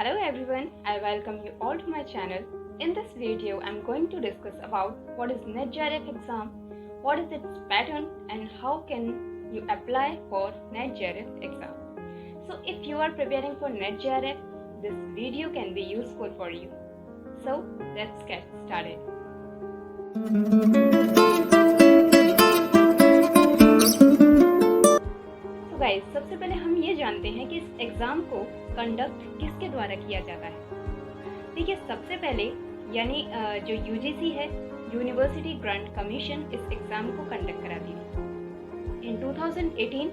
Hello everyone, I welcome you all to my channel. In this video, I'm going to discuss about what is NET-JRF exam, what is its pattern and how can you apply for NET-JRF exam. So if you are preparing for NET-JRF, this video can be useful for you. So let's get started. तो guys, सबसे पहले हम ये जानते हैं कि इस exam को कंडक्ट किसके द्वारा किया जाता है। देखिए, सबसे पहले यानी जो यूजीसी है, यूनिवर्सिटी ग्रांट कमीशन, इस एग्ज़ाम को कंडक्ट कराती है। इन 2018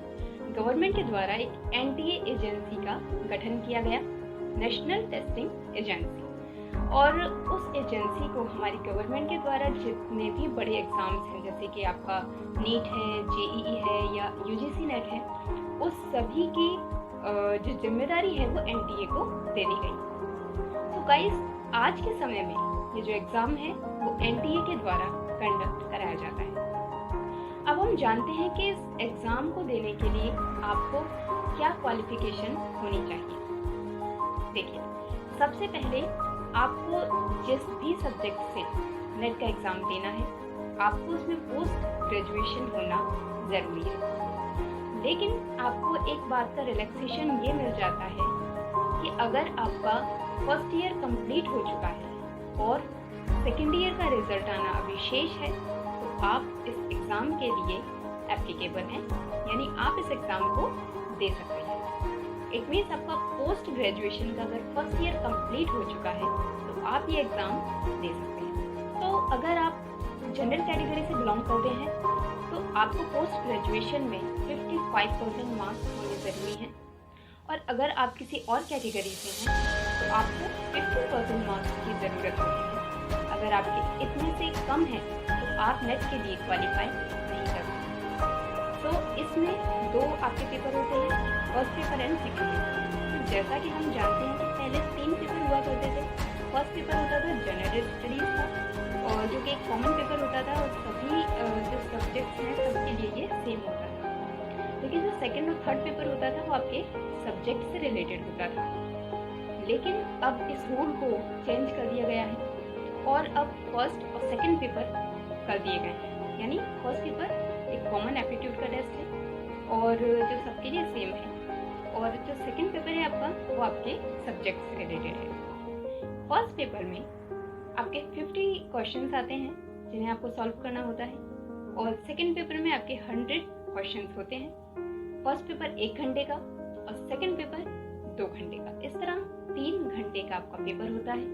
गवर्नमेंट के द्वारा एक एनटीए एजेंसी का गठन किया गया, नेशनल टेस्टिंग एजेंसी, और उस एजेंसी को हमारी गवर्नमेंट के द्वारा जितने भी बड़े एग्ज़ाम्स हैं, जैसे कि आपका नीट है, जेईई है या यूजीसी नेट है, उस सभी की जो जिम्मेदारी है वो एनटीए को दे दी गई। तो गाइस, आज के समय में ये जो एग्ज़ाम है वो एनटीए के द्वारा कंडक्ट कराया जाता है। अब हम जानते हैं कि इस एग्ज़ाम को देने के लिए आपको क्या क्वालिफिकेशन होनी चाहिए। देखिए, सबसे पहले आपको जिस भी सब्जेक्ट से नेट का एग्ज़ाम देना है, आपको उसमें पोस्ट ग्रेजुएशन होना ज़रूरी है। लेकिन आपको एक बात का रिलैक्सेशन ये मिल जाता है कि अगर आपका फर्स्ट ईयर कंप्लीट हो चुका है और सेकेंड ईयर का रिजल्ट आना अभी शेष है, तो आप इस एग्ज़ाम के लिए एप्लीकेबल हैं, यानी आप इस एग्ज़ाम को दे सकते हैं। इट मीन्स आपका पोस्ट ग्रेजुएशन का अगर फर्स्ट ईयर कंप्लीट हो चुका है तो आप ये एग्ज़ाम दे सकते हैं। तो अगर आप जनरल कैटेगरी से बिलोंग करते हैं तो आपको पोस्ट ग्रेजुएशन में 55% मार्क्स होने ज़रूरी हैं, और अगर आप किसी और कैटेगरी से हैं तो आपको 50% मार्क्स की ज़रूरत होती है। अगर आपके इतने से कम है तो आप नेट के लिए क्वालिफाई नहीं कर सकते। तो इसमें दो आपके पेपर होते हैं, first paper and second paper. जैसा कि हम जानते हैं कि पहले 3 पेपर हुआ करते थे। फर्स्ट पेपर होता था जनरल स्टडीज़ का, और जो कि एक कॉमन पेपर होता था, और सभी जो सब्जेक्ट्स हैं सबके लिए ये सेम होता था। लेकिन जो सेकेंड और थर्ड पेपर होता था वो आपके सब्जेक्ट से रिलेटेड होता था। लेकिन अब इस रूल को चेंज कर दिया गया है और अब फर्स्ट और सेकेंड पेपर कर दिए गए हैं। यानी फर्स्ट पेपर एक कॉमन एप्टीट्यूड का टेस्ट है और जो सबके लिए सेम है, और जो सेकेंड पेपर है आपका वो आपके सब्जेक्ट से रिलेटेड है। फर्स्ट पेपर में आपके 50 क्वेश्चंस आते हैं जिन्हें आपको सॉल्व करना होता है, और सेकेंड पेपर में आपके 100 क्वेश्चंस होते हैं। फर्स्ट पेपर 1 घंटे का और सेकेंड पेपर 2 घंटे का। इस तरह 3 घंटे का आपका पेपर होता है,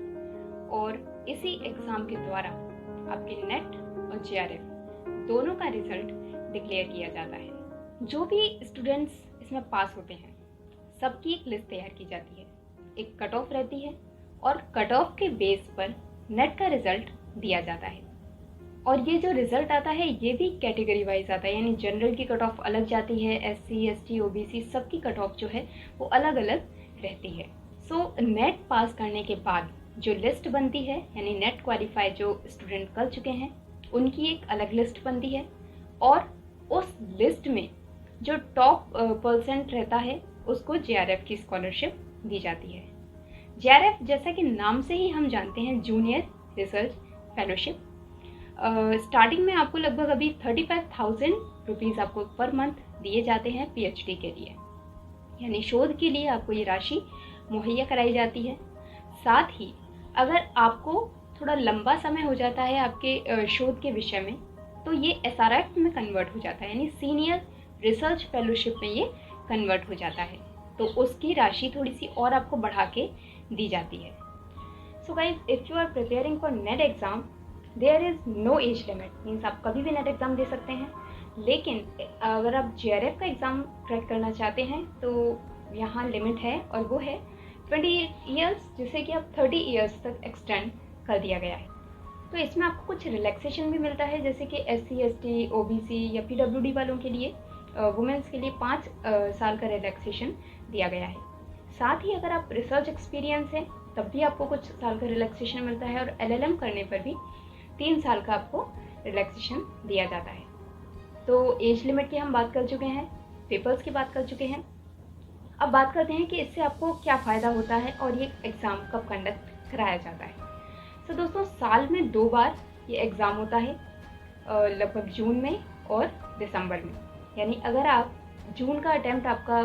और इसी एग्ज़ाम के द्वारा आपके नेट और जेआरएफ दोनों का रिजल्ट डिक्लेयर किया जाता है। जो भी स्टूडेंट्स इसमें पास होते हैं सबकी एक लिस्ट तैयार की जाती है, एक कट ऑफ रहती है, और कट ऑफ के बेस पर नेट का रिजल्ट दिया जाता है। और ये जो रिजल्ट आता है ये भी कैटेगरी वाइज आता है, यानी जनरल की कट ऑफ अलग जाती है, एससी, एसटी, ओबीसी सबकी कट ऑफ जो है वो अलग अलग रहती है। सो नेट पास करने के बाद जो लिस्ट बनती है, यानी नेट क्वालिफाई जो स्टूडेंट कर चुके हैं उनकी एक अलग लिस्ट बनती है, और उस लिस्ट में जो टॉप परसेंट रहता है उसको जेआरएफ की स्कॉलरशिप दी जाती है। जेआरएफ, जैसा कि नाम से ही हम जानते हैं, जूनियर रिसर्च फेलोशिप। स्टार्टिंग में आपको लगभग अभी 35,000 रुपीज़ आपको पर मंथ दिए जाते हैं पीएचडी के लिए, यानी शोध के लिए आपको ये राशि मुहैया कराई जाती है। साथ ही अगर आपको थोड़ा लंबा समय हो जाता है आपके शोध के विषय में, तो ये एसआरएफ में कन्वर्ट हो जाता है, यानी सीनियर रिसर्च फेलोशिप में ये कन्वर्ट हो जाता है, तो उसकी राशि थोड़ी सी और आपको बढ़ा के दी जाती है। So guys, if you are preparing for NET exam, there is no age limit, means आप कभी भी नेट एग्ज़ाम दे सकते हैं। लेकिन अगर आप जेआरएफ का एग्ज़ाम क्रैक करना चाहते हैं तो यहाँ लिमिट है, और वो है 20 ईयर्स, जिसे कि अब 30 ईयर्स तक एक्सटेंड कर दिया गया है। तो इसमें आपको कुछ रिलैक्सेशन भी मिलता है, जैसे कि एससी, एसटी, ओबीसी या पीडब्ल्यूडी वालों के लिए, वुमेंस के लिए 5 साल का रिलैक्सेशन दिया गया है। साथ ही अगर आप रिसर्च एक्सपीरियंस हैं तब भी आपको कुछ साल का रिलैक्सेशन मिलता है, और एलएलएम करने पर भी 3 साल का आपको रिलैक्सेशन दिया जाता है। तो एज लिमिट की हम बात कर चुके हैं, पेपर्स की बात कर चुके हैं। अब बात करते हैं कि इससे आपको क्या फ़ायदा होता है और ये एग्ज़ाम कब कंडक्ट कराया जाता है। तो दोस्तों, साल में 2 बार ये एग्ज़ाम होता है, लगभग जून में और दिसंबर में। यानी अगर आप जून का अटैम्प्ट आपका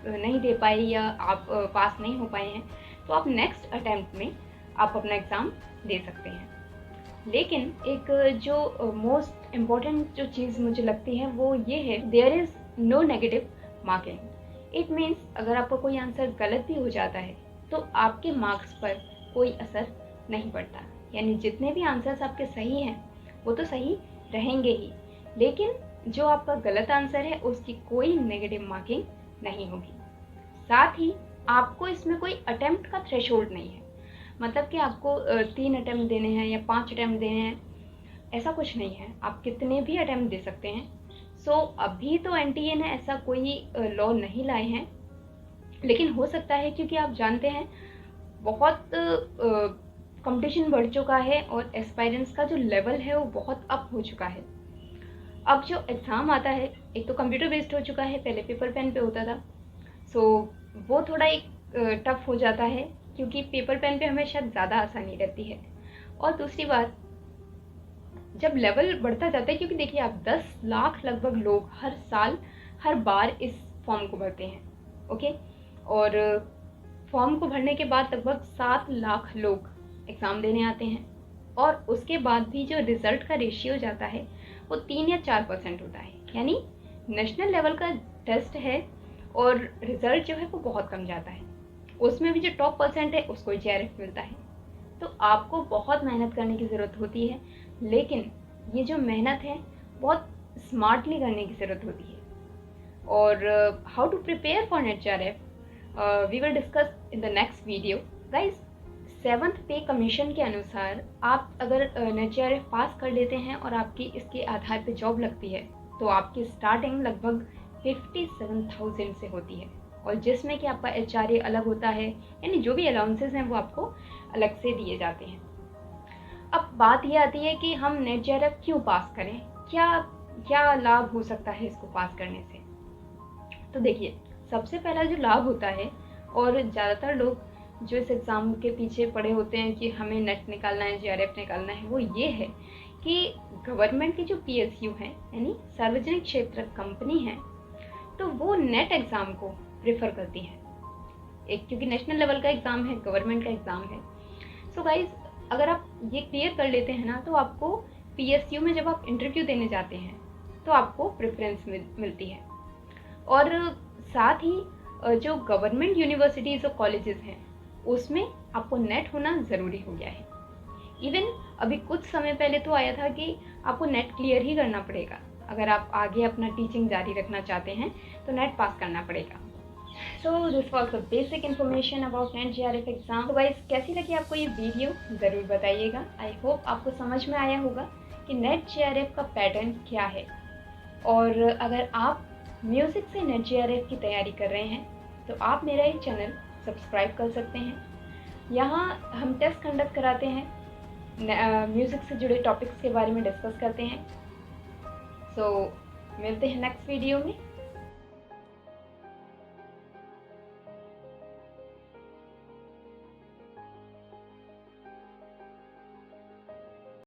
नहीं दे पाए या आप पास नहीं हो पाए हैं, तो आप नेक्स्ट अटैम्प्ट में आप अपना एग्ज़ाम दे सकते हैं। लेकिन एक जो मोस्ट इम्पॉर्टेंट जो चीज़ मुझे लगती है वो ये है, there is no negative marking. It means अगर आपका कोई आंसर गलत भी हो जाता है तो आपके मार्क्स पर कोई असर नहीं पड़ता। यानी जितने भी आंसर्स आपके सही हैं वो तो सही रहेंगे ही, लेकिन जो आपका गलत आंसर है उसकी कोई नेगेटिव मार्किंग नहीं होगी। साथ ही आपको इसमें कोई अटेम्प्ट का थ्रेशोल्ड नहीं है, मतलब कि आपको 3 अटेम्प्ट देने हैं या 5 अटेम्प्ट देने हैं, ऐसा कुछ नहीं है। आप कितने भी अटेम्प्ट दे सकते हैं। सो अभी तो एनटीए ने ऐसा कोई लॉ नहीं लाए हैं, लेकिन हो सकता है, क्योंकि आप जानते हैं बहुत कंपटीशन बढ़ चुका है और एस्पायरेंट्स का जो लेवल है वो बहुत अप हो चुका है। अब जो एग्ज़ाम आता है, एक तो कंप्यूटर बेस्ड हो चुका है, पहले पेपर पेन पे होता था। सो वो थोड़ा एक टफ हो जाता है, क्योंकि पेपर पेन पे हमें शायद ज़्यादा आसानी रहती है। और दूसरी बात, जब लेवल बढ़ता जाता है, क्योंकि देखिए आप 10 लाख लगभग लोग हर साल हर बार इस फॉर्म को भरते हैं, ओके। और फॉर्म को भरने के बाद लगभग 7 लाख लोग एग्ज़ाम देने आते हैं, और उसके बाद भी जो रिज़ल्ट का रेशियो जाता है वो 3 या 4% होता है। यानी नेशनल लेवल का टेस्ट है और रिज़ल्ट जो है वो बहुत कम जाता है। उसमें भी जो टॉप परसेंट है उसको जेआरएफ मिलता है। तो आपको बहुत मेहनत करने की ज़रूरत होती है, लेकिन ये जो मेहनत है बहुत स्मार्टली करने की ज़रूरत होती है। और how to prepare for NET JRF we will discuss in the next video. Guys, 7th pay commission के अनुसार आप अगर नेट जेआरएफ पास कर लेते हैं और आपकी इसके आधार पे जॉब लगती है, तो आपकी स्टार्टिंग लगभग 57,000 से होती है, और जिसमें कि आपका एचआरए अलग होता है, यानी जो भी अलाउंसेस हैं वो आपको अलग से दिए जाते हैं। अब बात ये आती है कि हम नेट जेआरएफ क्यों पास करें, क्या क्या लाभ हो सकता है इसको पास करने से। तो देखिए, सबसे पहला जो लाभ होता है, और ज़्यादातर लोग जो इस एग्ज़ाम के पीछे पड़े होते हैं कि हमें नेट निकालना है, जेआरएफ निकालना है, वो ये है कि गवर्नमेंट की जो पीएसयू हैं, यानी सार्वजनिक क्षेत्र कंपनी हैं, तो वो नेट एग्ज़ाम को प्रेफर करती हैं। एक, क्योंकि नेशनल लेवल का एग्ज़ाम है, गवर्नमेंट का एग्ज़ाम है। सो गाइज, अगर आप ये क्लियर कर लेते हैं ना, तो आपको पीएसयू में जब आप इंटरव्यू देने जाते हैं तो आपको प्रेफरेंस मिलती है। और साथ ही जो गवर्नमेंट यूनिवर्सिटीज़ और कॉलेजेस हैं उसमें आपको नेट होना ज़रूरी हो गया है। इवन अभी कुछ समय पहले तो आया था कि आपको नेट क्लियर ही करना पड़ेगा, अगर आप आगे अपना टीचिंग जारी रखना चाहते हैं तो नेट पास करना पड़ेगा। So this was the basic information about net JRF exam. तो गाइस, कैसी लगी आपको ये वीडियो ज़रूर बताइएगा। आई होप आपको समझ में आया होगा कि नेट जेआरएफ का पैटर्न क्या है, और अगर आप म्यूज़िक से नेट जेआरएफ की तैयारी कर रहे हैं तो आप मेरा ये चैनल सब्सक्राइब कर सकते हैं। यहाँ हम टेस्ट कंडक्ट कराते हैं, म्यूज़िक से जुड़े टॉपिक्स के बारे में डिस्कस करते हैं। सो मिलते हैं नेक्स्ट वीडियो में।